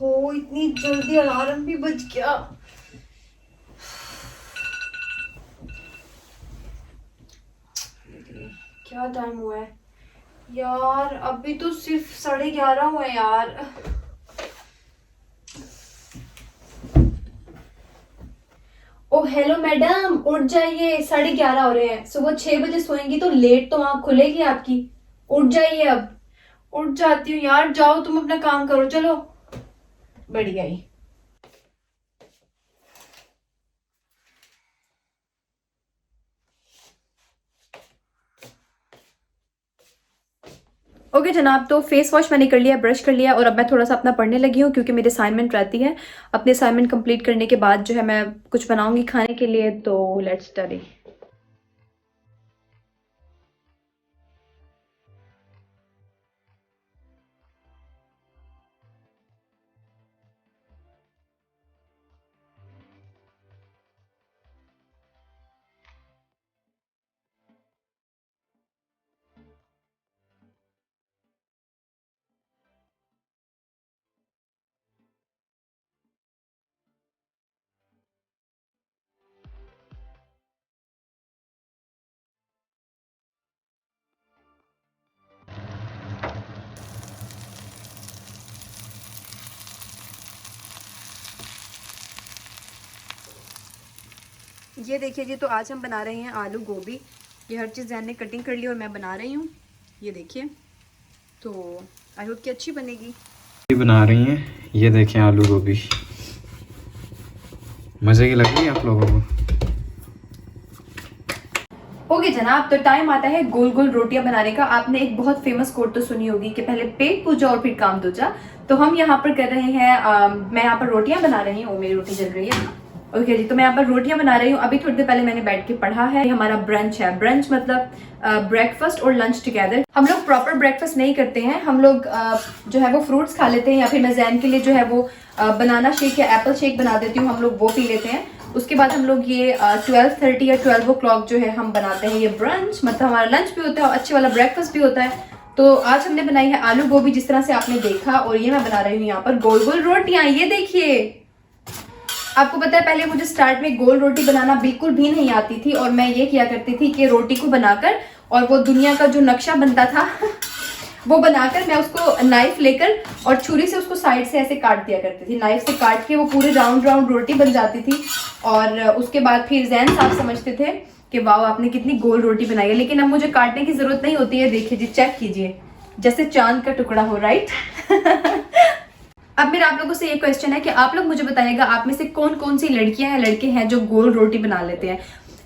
ओहो, इतनी जल्दी अलार्म भी बज गया। क्या टाइम हुआ है यार? अभी तो सिर्फ 11:30 हुए यार। ओ हेलो मैडम, उठ जाइए, 11:30 हो रहे हैं। सुबह 6 बजे सोएंगी तो लेट तो आँख खुलेगी आपकी। उठ जाइए अब। उठ जाती हूँ यार, जाओ तुम अपना काम करो, चलो। बढ़िया ही। ओके जनाब, तो फेस वॉश मैंने कर लिया, ब्रश कर लिया, और अब मैं थोड़ा सा अपना पढ़ने लगी हूँ क्योंकि मेरी असाइनमेंट रहती है। अपनी असाइनमेंट कंप्लीट करने के बाद जो है मैं कुछ बनाऊंगी खाने के लिए, तो लेट्स स्टडी। ये देखिए जी, तो आज हम बना रहे हैं आलू गोभी। ये हर चीज़ जैन ने कटिंग कर ली और मैं बना रही हूँ। ये देखिए, तो आई होप कि अच्छी बनेगी। ये बना रही हैं, ये देखें आलू गोभी। मज़े की लग रही है आप लोगों को? ओके जनाब, तो टाइम आता है गोल गोल रोटियां बनाने का। आपने एक बहुत फेमस कोट तो सुनी होगी कि पहले पेट पूजा और फिर काम दूजा। तो हम यहाँ पर कर रहे हैं, मैं यहाँ पर रोटियां बना रही हूँ। मेरी रोटी जल रही है। ओके जी, तो मैं यहाँ पर रोटियां बना रही हूँ। अभी थोड़ी देर पहले मैंने बैठ के पढ़ा है। ये हमारा ब्रंच है। ब्रंच मतलब ब्रेकफास्ट और लंच टुगेदर। हम लोग प्रॉपर ब्रेकफास्ट नहीं करते हैं। हम लोग जो है वो फ्रूट्स खा लेते हैं, या फिर मैं जैन के लिए जो है वो बनाना शेक या एप्पल शेक बना देती हूँ। हम लोग वो पी लेते हैं। उसके बाद हम लोग ये 12:30 या 12 o'clock जो है हम बनाते हैं ये ब्रंच, मतलब हमारा लंच भी होता है और अच्छे वाला ब्रेकफास्ट भी होता है। तो आज हमने बनाई है आलू गोभी, जिस तरह से आपने देखा, और ये मैं बना रही हूँ यहाँ पर गोल गोल रोटियां। ये देखिए, आपको पता है पहले मुझे स्टार्ट में गोल रोटी बनाना बिल्कुल भी नहीं आती थी, और मैं ये किया करती थी कि रोटी को बनाकर और वो दुनिया का जो नक्शा बनता था वो बनाकर मैं उसको नाइफ लेकर और छुरी से उसको साइड से ऐसे काट दिया करती थी। नाइफ से काट के वो पूरे राउंड राउंड रोटी बन जाती थी। और उसके बाद फिर जैन साहब समझते थे कि वाह आपने कितनी गोल रोटी बनाई है। लेकिन अब मुझे काटने की जरूरत नहीं होती है। देखिए जी, चेक कीजिए, जैसे चांद का टुकड़ा हो, राइट। अब मेरा आप लोगों से ये क्वेश्चन है कि आप लोग मुझे बताइएगा, आप में से कौन कौन सी लड़कियां या लड़के हैं जो गोल रोटी बना लेते हैं।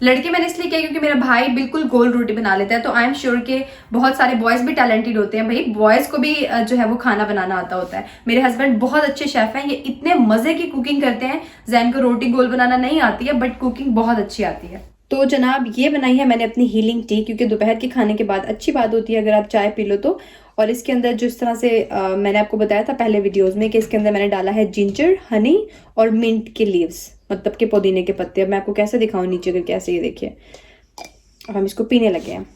लड़के मैंने इसलिए किया क्योंकि मेरा भाई बिल्कुल गोल रोटी बना लेता है। तो आई एम श्योर कि बहुत सारे बॉयज भी टैलेंटेड होते हैं। भाई बॉयज को भी जो है वो खाना बनाना आता होता है। मेरे हस्बैंड बहुत अच्छे शेफ हैं। ये इतने मजे की कुकिंग करते हैं। जैन को रोटी गोल बनाना नहीं आती है, बट कुकिंग बहुत अच्छी आती है। तो जनाब, ये बनाई है मैंने अपनी हीलिंग टी, क्योंकि दोपहर के खाने के बाद अच्छी बात होती है अगर आप चाय पी लो तो। और इसके अंदर जिस तरह से मैंने आपको बताया था पहले वीडियोस में कि इसके अंदर मैंने डाला है जिंजर, हनी और मिंट के लीव्स, मतलब के पुदीने के पत्ते। अब मैं आपको कैसे दिखाऊं नीचे करके, ऐसे, ये देखिए। अब हम इसको पीने लगे हैं।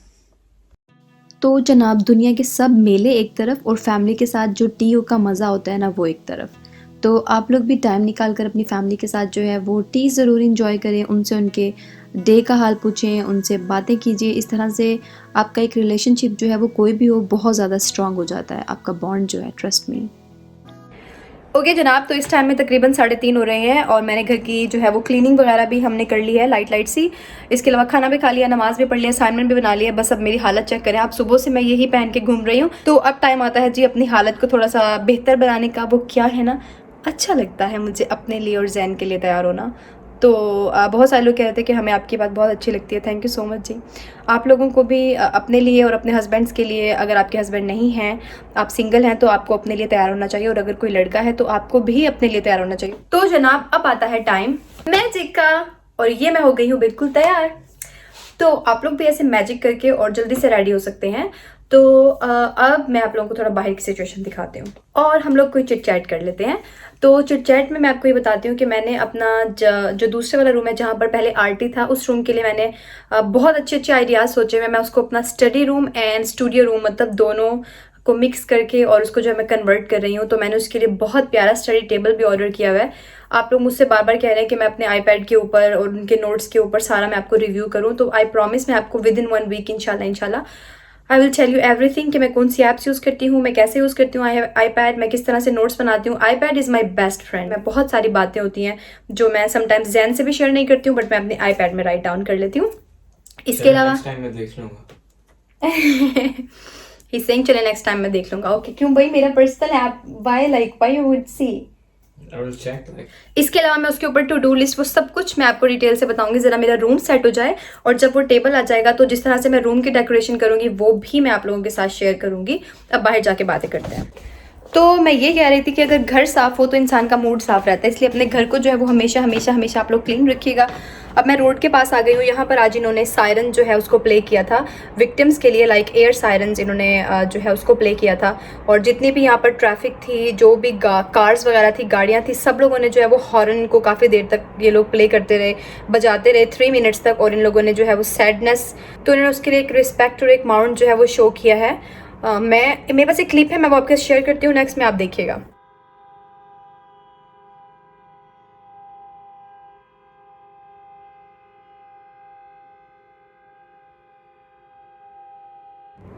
तो जनाब, दुनिया के सब मेले एक तरफ और फैमिली के साथ जो टी का मज़ा होता है ना, वो एक तरफ। तो आप लोग भी टाइम निकाल कर अपनी फैमिली के साथ जो है वो टी ज़रूर इंजॉय करें। उनसे उनके डे का हाल पूछें, उनसे बातें कीजिए। इस तरह से आपका एक रिलेशनशिप जो है वो कोई भी हो, बहुत ज़्यादा स्ट्रांग हो जाता है आपका बॉन्ड जो है, ट्रस्ट में। ओके जनाब, तो इस टाइम में तकरीबन 3:30 हो रहे हैं और मैंने घर की जो है वो क्लीनिंग वगैरह भी हमने कर ली है, लाइट लाइट सी। इसके अलावा खाना भी खा लिया, नमाज भी पढ़ लिया, असाइनमेंट भी बना लिया। बस अब मेरी हालत चेक करें आप, सुबह से मैं यही पहन के घूम रही हूँ। तो अब टाइम आता है जी अपनी हालत को थोड़ा सा बेहतर बनाने का। वो क्या है ना, अच्छा लगता है मुझे अपने लिए और जैन के लिए तैयार होना। तो बहुत सारे लोग कह रहे थे कि हमें आपकी बात बहुत अच्छी लगती है। थैंक यू सो मच जी। आप लोगों को भी अपने लिए और अपने हस्बैंड्स के लिए, अगर आपके हस्बैंड नहीं हैं, आप सिंगल हैं, तो आपको अपने लिए तैयार होना चाहिए। और अगर कोई लड़का है तो आपको भी अपने लिए तैयार होना चाहिए। तो जनाब, अब आता है टाइम मैजिक का, और ये मैं हो गई हूँ बिल्कुल तैयार। तो आप लोग भी ऐसे मैजिक करके और जल्दी से रेडी हो सकते हैं। तो अब मैं आप लोगों को थोड़ा बाहर की सिचुएशन दिखाती हूँ और हम लोग कोई चिट चैट कर लेते हैं। तो चिट चैट में मैं आपको ये बताती हूँ कि मैंने अपना जो दूसरे वाला रूम है जहाँ पर पहले आरटी था, उस रूम के लिए मैंने बहुत अच्छे अच्छे आइडियाज़ सोचे हुए। मैं उसको अपना study room and studio room, मतलब दोनों को मिक्स करके और उसको जो है मैं कन्वर्ट कर रही हूँ। तो मैंने उसके लिए बहुत प्यारा स्टडी टेबल भी ऑर्डर किया हुआ है। आप लोग मुझसे बार बार कह रहे हैं कि मैं अपने आईपैड के ऊपर और उनके नोट्स के ऊपर सारा मैं आपको रिव्यू करूँ, तो आई प्रॉमिस मैं आपको विद इन 1 वीक इंशाल्लाह I will tell you everything कि मैं कौन सी ऐप्स यूज़ करती हूँ, मैं कैसे यूज़ करती हूँ आईपैड, मैं किस तरह से नोट्स बनाती हूँ। IPad is my best friend. मैं बहुत सारी बातें होती हैं जो मैं समटाइम्स जैन से भी शेयर नहीं करती हूँ, बट मैं अपने आईपैड में राइट डाउन कर लेती हूँ। इसके अलावा मैं देख लूंगा। ही सेइंग चले नेक्स्ट टाइम मैं देख लूंगा। ओके, क्यों भाई, मेरा personal app, why you would see. I will check, like... इसके अलावा मैं उसके ऊपर टू डू लिस्ट वो सब कुछ मैं आपको डिटेल से बताऊंगी। ज़रा मेरा रूम सेट हो जाए और जब वो टेबल आ जाएगा तो जिस तरह से मैं रूम की डेकोरेशन करूंगी वो भी मैं आप लोगों के साथ शेयर करूंगी। अब बाहर जाके बातें करते हैं। तो मैं ये कह रही थी कि अगर घर साफ़ हो तो इंसान का मूड साफ़ रहता है, इसलिए अपने घर को जो है वो हमेशा हमेशा हमेशा आप लोग क्लीन रखिएगा। अब मैं रोड के पास आ गई हूँ। यहाँ पर आज इन्होंने सायरन जो है उसको प्ले किया था विक्टिम्स के लिए, लाइक एयर सायरन्स इन्होंने जो है उसको प्ले किया था। और जितनी भी यहाँ पर ट्रैफिक थी, जो भी कार्स वगैरह थी, गाड़ियाँ थी, सब लोगों ने जो है वो हॉर्न को काफ़ी देर तक ये लोग प्ले करते रहे, बजाते रहे 3 मिनट्स तक। और इन लोगों ने जो है वो सैडनेस, तो इन्होंने उसके लिए एक रिस्पेक्ट और एक माउंट जो है वो शो किया है। मेरे पास एक क्लिप है, मैं वो आपके शेयर करती हूँ नेक्स्ट में, आप देखिएगा।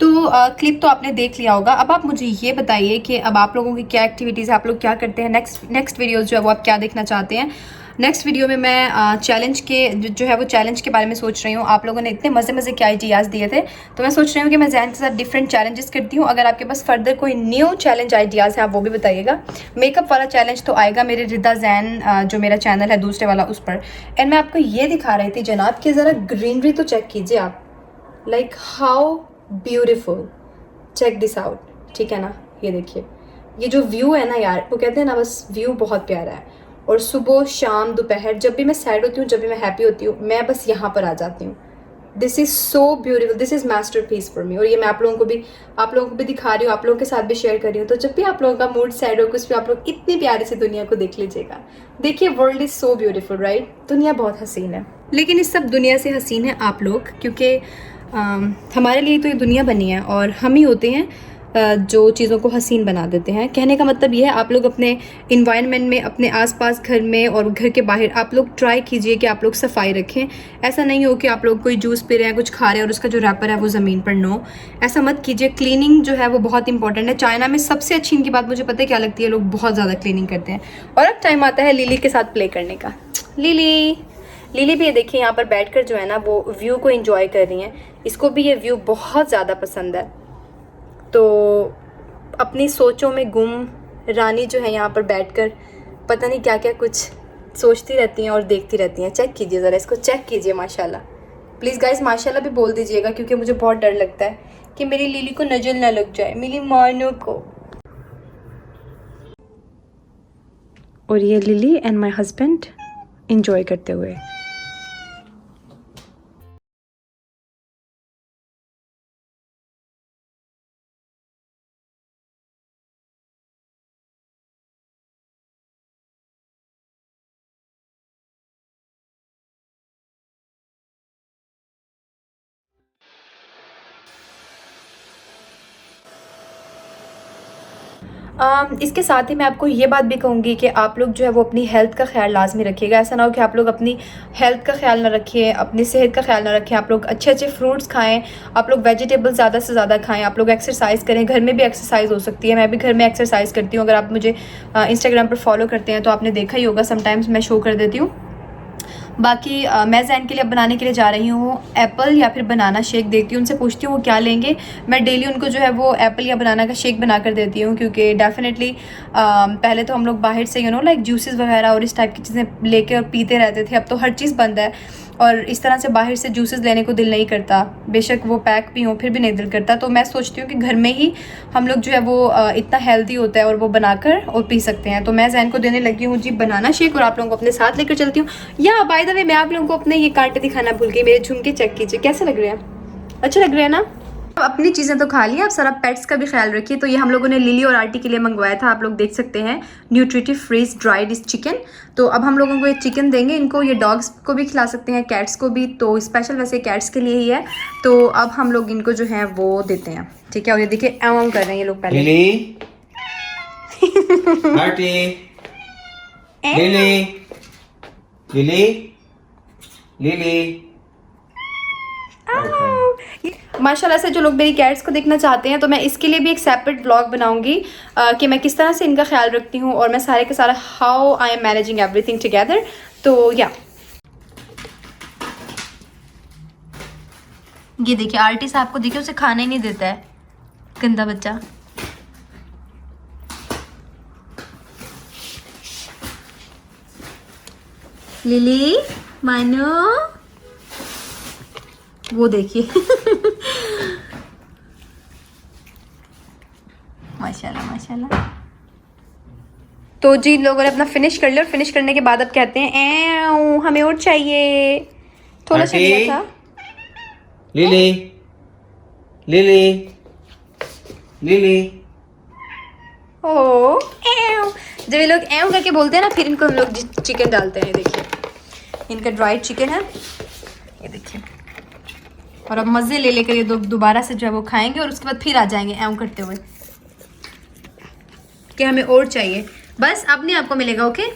तो क्लिप तो आपने देख लिया होगा। अब आप मुझे ये बताइए कि अब आप लोगों की क्या एक्टिविटीज़ है, आप लोग क्या करते हैं, नेक्स्ट वीडियोज़ जो है वो आप क्या देखना चाहते हैं। नेक्स्ट वीडियो में मैं चैलेंज के जो है वो चैलेंज के बारे में सोच रही हूँ। आप लोगों ने इतने मज़े के आइडियाज़ दिए थे, तो मैं सोच रही हूँ कि मैं जैन के साथ डिफरेंट चैलेंजेस करती हूँ। अगर आपके पास फर्दर कोई न्यू चैलेंज आइडियाज़ है आप वो भी बताइएगा। मेकअप वाला चैलेंज तो आएगा मेरे रिदा जैन जो मेरा चैनल है दूसरे वाला, उस पर। एंड मैं आपको ये दिखा रही थी जनाब कि ज़रा ग्रीनरी तो चेक कीजिए आप, like how beautiful, check this out, ठीक है ना। ये देखिए, ये जो व्यू है ना यार, वो कहते हैं ना बस व्यू बहुत प्यारा है। और सुबह शाम दोपहर जब भी मैं सैड होती हूँ, जब भी मैं हैप्पी होती हूँ, मैं बस यहाँ पर आ जाती हूँ। This is so beautiful, this is masterpiece for me. और ये मैं आप लोगों को भी दिखा रही हूँ, आप लोगों के साथ भी शेयर कर रही हूँ। तो जब भी आप लोगों का मूड सैड हो कुछ भी, आप लोग इतनी प्यारी सी दुनिया को देख लीजिएगा। देखिए, world is so beautiful right. दुनिया बहुत हसीन है, लेकिन इस सब दुनिया से हसीन है आप लोग, क्योंकि हमारे लिए तो ये दुनिया बनी है और हम ही होते हैं जो चीज़ों को हसीन बना देते हैं। कहने का मतलब ये है, आप लोग अपने इन्वायरमेंट में, अपने आसपास घर में और घर के बाहर आप लोग ट्राई कीजिए कि आप लोग सफाई रखें। ऐसा नहीं हो कि आप लोग कोई जूस पी रहे हैं, कुछ खा रहे हैं और उसका जो रैपर है वो ज़मीन पर नो, ऐसा मत कीजिए। क्लीनिंग जो है वो बहुत इंपॉर्टेंट है। चाइना में सबसे अच्छी इनकी बात मुझे पता है क्या लगती है, लोग बहुत ज़्यादा क्लीनिंग करते हैं। और अब टाइम आता है लिली के साथ प्ले करने का। लिली भी ये देखिए यहाँ पर बैठकर जो है ना वो व्यू को एंजॉय कर रही हैं। इसको भी ये व्यू बहुत ज़्यादा पसंद है। तो अपनी सोचों में गुम रानी जो है यहाँ पर बैठकर पता नहीं क्या क्या कुछ सोचती रहती हैं और देखती रहती हैं। चेक कीजिए ज़रा, इसको चेक कीजिए माशाल्लाह। प्लीज़ गाइस माशाल्लाह भी बोल दीजिएगा, क्योंकि मुझे बहुत डर लगता है कि मेरी लिली को नजर ना लग जाए, मेरी मानो को। और ये lily and my husband enjoy करते हुए। इसके साथ ही मैं आपको ये बात भी कहूँगी कि आप लोग जो है वो अपनी हेल्थ का ख्याल लाजमी रखिएगा। ऐसा ना हो कि आप लोग अपनी हेल्थ का ख्याल ना रखिए, अपनी सेहत का ख्याल ना रखें। आप लोग अच्छे अच्छे फ्रूट्स खाएं, आप लोग वेजिटेबल्स ज़्यादा से ज़्यादा खाएं, आप लोग एक्सरसाइज करें। घर में भी एक्सरसाइज हो सकती है, मैं भी घर में एक्सरसाइज करती हूँ। अगर आप मुझे इंस्टाग्राम पर फॉलो करते हैं तो आपने देखा ही होगा, समटाइम्स मैं शो कर देती हूँ। बाकी मैं जैन के लिए अब बनाने के लिए जा रही हूँ एप्पल या फिर बनाना शेक। देखती हूँ, उनसे पूछती हूँ वो क्या लेंगे। मैं डेली उनको जो है वो एप्पल या बनाना का शेक बना कर देती हूँ, क्योंकि डेफिनेटली पहले तो हम लोग बाहर से लाइक जूसेस वगैरह और इस टाइप की चीज़ें लेके और पीते रहते थे। अब तो हर चीज़ बंद है और इस तरह से बाहर से जूसेस लेने को दिल नहीं करता, बेशक वो पैक भी हो फिर भी नहीं दिल करता। तो मैं सोचती हूँ कि घर में ही हम लोग जो है वो इतना हेल्दी होता है और वो बनाकर और पी सकते हैं। तो मैं जैन को देने लगी हूँ जी बनाना शेक और आप लोगों को अपने साथ लेकर चलती हूँ। या बाय द वे मैं आप लोगों को अपने ये कांटे दिखाना भूल गई। मेरे झुमके चेक कीजिए कैसे लग रहे हैं, अच्छे लग रहे हैं ना। अपनी चीज़ें तो खा ली, आप सारा पेट्स का भी ख्याल रखिए। तो ये हम लोगों ने लिली और आर्टी के लिए मंगवाया था, आप लोग देख सकते हैं, न्यूट्रिटिव फ्रीज ड्राइड चिकन। तो अब हम लोगों को ये चिकन देंगे, इनको ये डॉग्स को भी खिला सकते हैं, कैट्स को भी, तो स्पेशल वैसे कैट्स के लिए ही है। तो अब हम लोग इनको जो है वो देते हैं, ठीक है। और ये देखिए एवं कर रहे हैं ये लोग पहले। Lily, Arti, Lily, Lily, Lily. माशाल्लाह से जो लोग मेरी कैट्स को देखना चाहते हैं तो मैं इसके लिए भी एक सेपरेट ब्लॉग बनाऊंगी कि मैं किस तरह से इनका ख्याल रखती हूँ और मैं सारे के सारा how I am managing everything together. तो या ये देखिए आर्टी साहब को देखिए, उसे खाना ही नहीं देता है, गंदा बच्चा। लिली, मानो, वो देखिए माशाल्लाह माशाल्लाह। तो जी लोगों ने अपना फिनिश कर लिया और फिनिश करने के बाद अब कहते हैं एं हमें और चाहिए, थोड़ा सा दिया था। Lily, Lily, Lily. ओ एं, जब ये लोग एं करके बोलते हैं ना, फिर इनको हम लोग चिकन डालते हैं। देखिए इनका ड्राइड चिकन है, ये देखिए। और अब मज़े ले लेकर ये दोबारा से जो है वो खाएंगे और उसके बाद फिर आ जाएंगे एं करते हुए कि हमें और चाहिए। बस अब नहीं आपको मिलेगा, okay,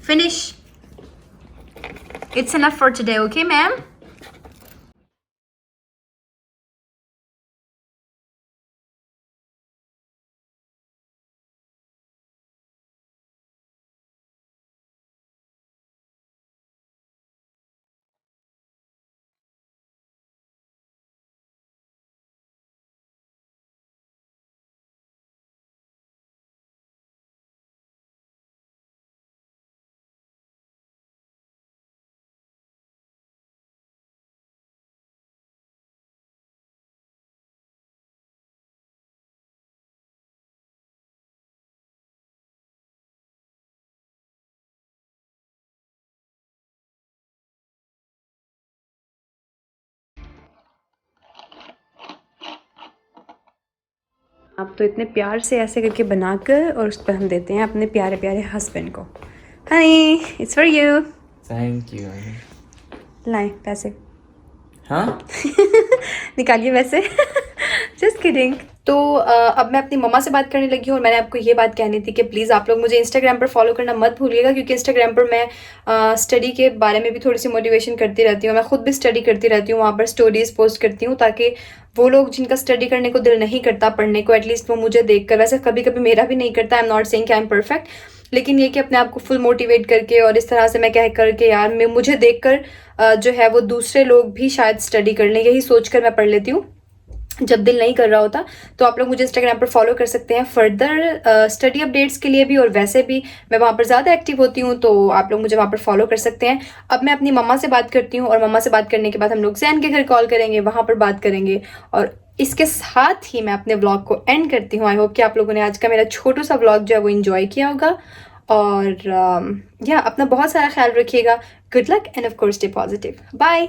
finish, it's enough for today, okay ma'am. आप तो इतने प्यार से ऐसे करके बनाकर और उस पर हम देते हैं अपने प्यारे प्यारे हस्बैंड को। Honey, it's for you. Thank you. लाएं पैसे। हाँ निकालिए वैसे जस्ट किडिंग। तो अब मैं अपनी मम्मा से बात करने लगी हूँ और मैंने आपको ये बात कहनी थी कि प्लीज़ आप लोग मुझे इंस्टाग्राम पर फॉलो करना मत भूलिएगा, क्योंकि इंस्टाग्राम पर मैं स्टडी के बारे में भी थोड़ी सी मोटिवेशन करती रहती हूँ। मैं खुद भी स्टडी करती रहती हूँ, वहाँ पर स्टोरीज पोस्ट करती हूँ, ताकि वो लोग जिनका स्टडी करने को दिल नहीं करता पढ़ने को, एटलीस्ट वो मुझे देख कर, वैसे कभी कभी मेरा भी नहीं करता, आई एम नॉट सेइंग कि आई एम परफेक्ट, लेकिन ये कि अपने आप को फुल मोटिवेट करके और इस तरह से मैं कह करके यार मैं मुझे देखकर जो है वो दूसरे लोग भी शायद स्टडी कर लें, यही सोचकर मैं पढ़ लेती हूँ जब दिल नहीं कर रहा होता। तो आप लोग मुझे इंस्टाग्राम पर फॉलो कर सकते हैं फर्दर स्टडी अपडेट्स के लिए भी, और वैसे भी मैं वहाँ पर ज़्यादा एक्टिव होती हूँ, तो आप लोग मुझे वहाँ पर फॉलो कर सकते हैं। अब मैं अपनी मम्मा से बात करती हूँ और मम्मा से बात करने के बाद हम लोग जैन के घर कॉल करेंगे, वहाँ पर बात करेंगे, और इसके साथ ही मैं अपने व्लॉग को एंड करती हूँ। आई होप कि आप लोगों ने आज का मेरा छोटा सा व्लॉग जो है वो इन्जॉय किया होगा, और या अपना बहुत सारा ख्याल रखिएगा। Good luck and of course stay positive. Bye.